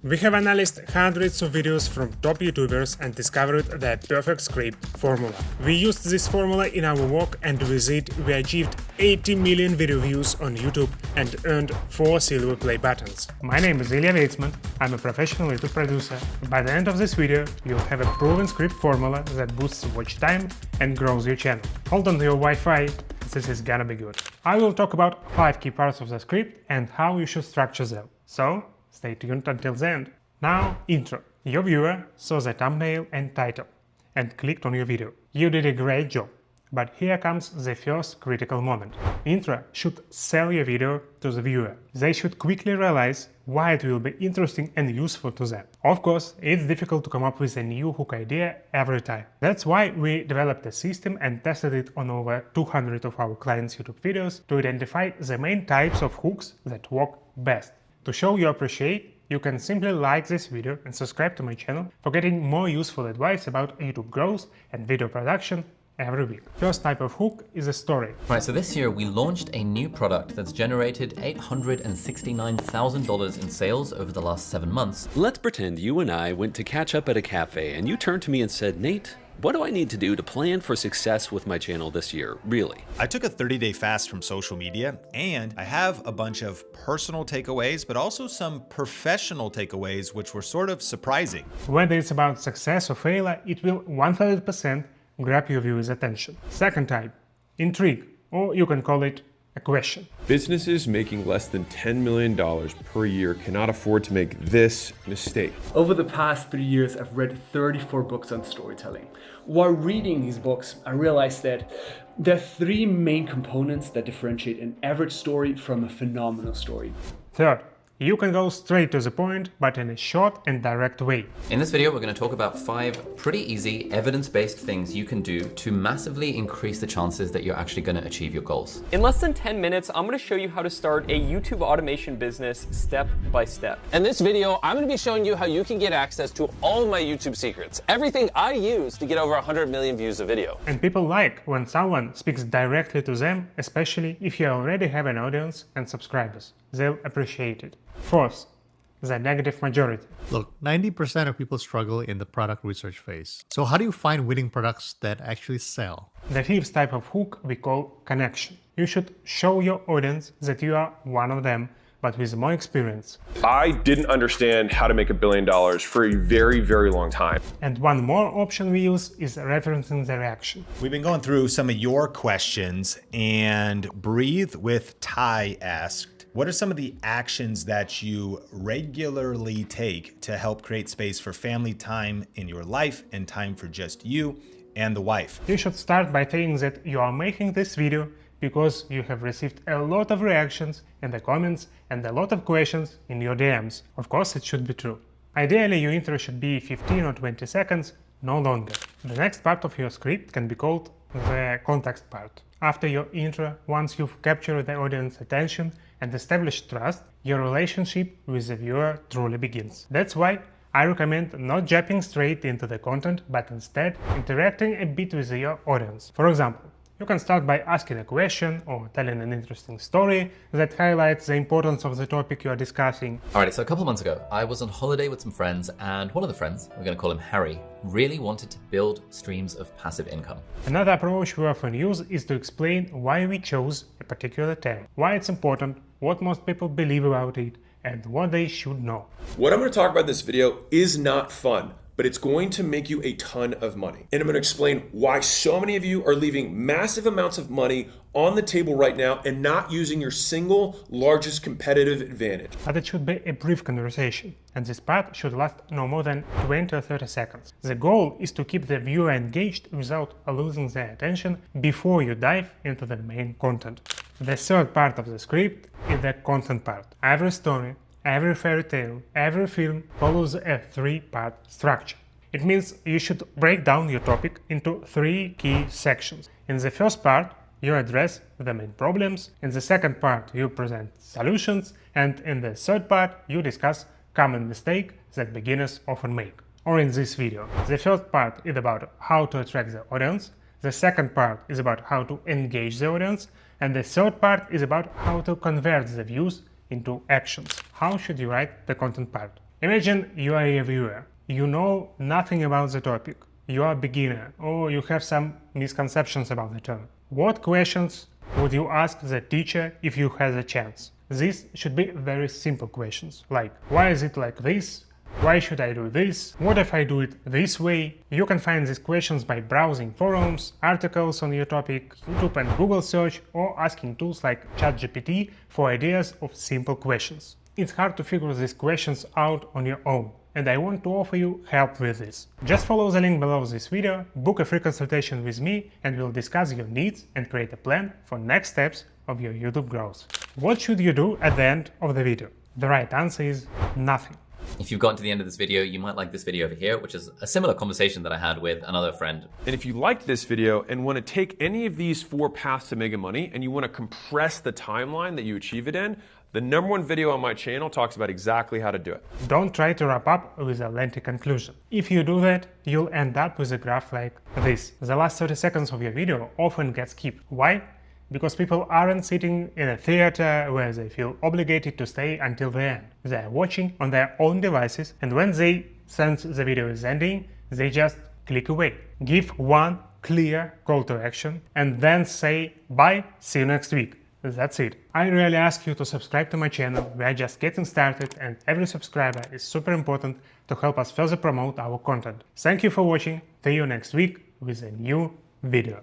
We have analyzed hundreds of videos from top YouTubers and discovered their perfect script formula. We used this formula in our work, and with it we achieved 80 million video views on YouTube and earned 4 silver play buttons. My name is Ilya Vetsman, I'm a professional YouTube producer. By the end of this video, you'll have a proven script formula that boosts watch time and grows your channel. Hold on to your Wi-Fi, this is gonna be good. I will talk about 5 key parts of the script and how you should structure them. So, stay tuned until the end. Now, intro. Your viewer saw the thumbnail and title and clicked on your video. You did a great job. But here comes the first critical moment. Intro should sell your video to the viewer. They should quickly realize why it will be interesting and useful to them. Of course, it's difficult to come up with a new hook idea every time. That's why we developed a system and tested it on over 200 of our clients' YouTube videos to identify the main types of hooks that work best. To show you appreciate, you can simply like this video and subscribe to my channel for getting more useful advice about YouTube growth and video production every week. First type of hook is a story. Right, so this year we launched a new product that's generated $869,000 in sales over the last 7 months. Let's pretend you and I went to catch up at a cafe and you turned to me and said, Nate, what do I need to do to plan for success with my channel this year, really? I took a 30-day fast from social media, and I have a bunch of personal takeaways, but also some professional takeaways, which were sort of surprising. Whether it's about success or failure, it will 100% grab your viewer's attention. Second type, intrigue, or you can call it a question. Businesses making less than $10 million per year cannot afford to make this mistake. Over the past 3 years, I've read 34 books on storytelling. While reading these books, I realized that there are 3 main components that differentiate an average story from a phenomenal story. Third, you can go straight to the point, but in a short and direct way. In this video, we're going to talk about 5 pretty easy, evidence-based things you can do to massively increase the chances that you're actually going to achieve your goals. In less than 10 minutes, I'm going to show you how to start a YouTube automation business step by step. In this video, I'm going to be showing you how you can get access to all of my YouTube secrets, everything I use to get over 100 million views a video. And people like when someone speaks directly to them, especially if you already have an audience and subscribers. They'll appreciate it. Fourth, the negative majority. Look, 90% of people struggle in the product research phase. So how do you find winning products that actually sell? The fifth type of hook we call connection. You should show your audience that you are one of them, but with more experience. I didn't understand how to make $1 billion for a very, very long time. And one more option we use is referencing the reaction. We've been going through some of your questions, and Breathe with Ty asked, what are some of the actions that you regularly take to help create space for family time in your life and time for just you and the wife? You should start by saying that you are making this video because you have received a lot of reactions in the comments and a lot of questions in your DMs. Of course, it should be true. Ideally, your intro should be 15 or 20 seconds, no longer. The next part of your script can be called the context part. After your intro, once you've captured the audience's attention and established trust, your relationship with the viewer truly begins. That's why I recommend not jumping straight into the content, but instead interacting a bit with your audience. For example, you can start by asking a question or telling an interesting story that highlights the importance of the topic you are discussing. Alright, so a couple months ago, I was on holiday with some friends, and one of the friends, we're going to call him Harry, really wanted to build streams of passive income. Another approach we often use is to explain why we chose a particular term, why it's important, what most people believe about it, and what they should know. What I'm going to talk about in this video is not fun, but it's going to make you a ton of money. And I'm going to explain why so many of you are leaving massive amounts of money on the table right now and not using your single largest competitive advantage. But it should be a brief conversation, and this part should last no more than 20 or 30 seconds. The goal is to keep the viewer engaged without losing their attention before you dive into the main content. The third part of the script is the content part. Every story, every fairy tale, every film follows a 3-part structure. It means you should break down your topic into 3 key sections. In the first part, you address the main problems, in the second part you present solutions, and in the third part you discuss common mistakes that beginners often make. Or in this video, the first part is about how to attract the audience, the second part is about how to engage the audience, and the third part is about how to convert the views into actions. How should you write the content part? Imagine you are a viewer. You know nothing about the topic. You are a beginner, or you have some misconceptions about the term. What questions would you ask the teacher if you had a chance? These should be very simple questions, like why is it like this? Why should I do this? What if I do it this way? You can find these questions by browsing forums, articles on your topic, YouTube and Google search, or asking tools like ChatGPT for ideas of simple questions. It's hard to figure these questions out on your own, and I want to offer you help with this. Just follow the link below this video, book a free consultation with me, and we'll discuss your needs and create a plan for next steps of your YouTube growth. What should you do at the end of the video? The right answer is nothing. If you've gotten to the end of this video, you might like this video over here, which is a similar conversation that I had with another friend. And if you liked this video and want to take any of these 4 paths to mega money and you want to compress the timeline that you achieve it in, the #1 video on my channel talks about exactly how to do it. Don't try to wrap up with a lengthy conclusion. If you do that, you'll end up with a graph like this. The last 30 seconds of your video often get skipped. Why? Because people aren't sitting in a theater where they feel obligated to stay until the end. They are watching on their own devices, and when they sense the video is ending, they just click away. Give one clear call to action and then say bye, see you next week. That's it. I really ask you to subscribe to my channel. We are just getting started, and every subscriber is super important to help us further promote our content. Thank you for watching. See you next week with a new video.